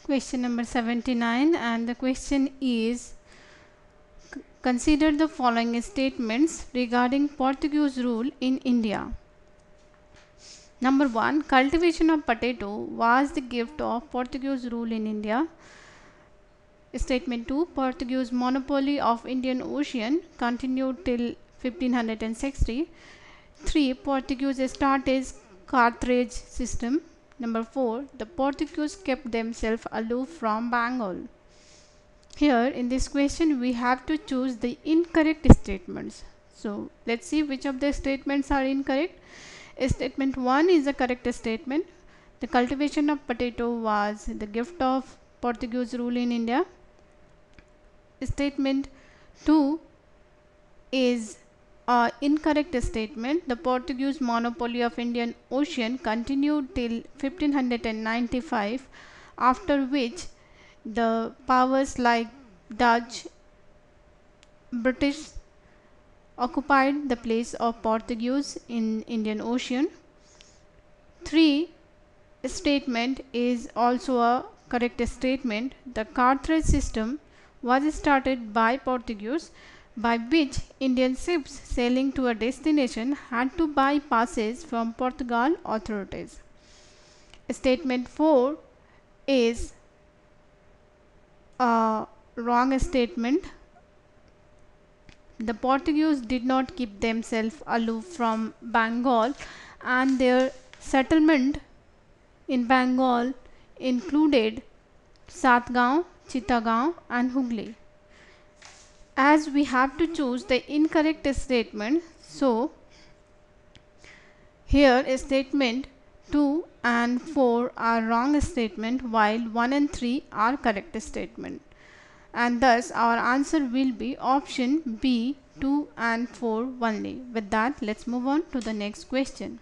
Question number 79, and the question is, consider the following statements regarding Portuguese rule in India. Number 1, cultivation of potato was the gift of Portuguese rule in India. Statement 2, Portuguese monopoly of Indian Ocean continued till 1560. 3, Portuguese started Carthage system. Number 4, the Portuguese kept themselves aloof from Bengal. Here in this question we have to choose the incorrect statements. So let's see which of the statements are incorrect. Statement 1 is the correct statement. The cultivation of potato was the gift of Portuguese rule in India. Statement 2 is an incorrect statement. The Portuguese monopoly of Indian Ocean continued till 1595, after which the powers like Dutch, British occupied the place of Portuguese in Indian Ocean. 3 statement is also a correct statement. The Carthage system was started by Portuguese, by which Indian ships sailing to a destination had to buy passes from Portugal authorities. Statement 4 is a wrong statement. The Portuguese did not keep themselves aloof from Bengal, and their settlement in Bengal included Satgaon, Chittagong and Hooghly. As we have to choose the incorrect statement, so here statement 2 and 4 are wrong statement, while 1 and 3 are correct statement, and thus our answer will be option B, 2 and 4 only. With that, let's move on to the next question.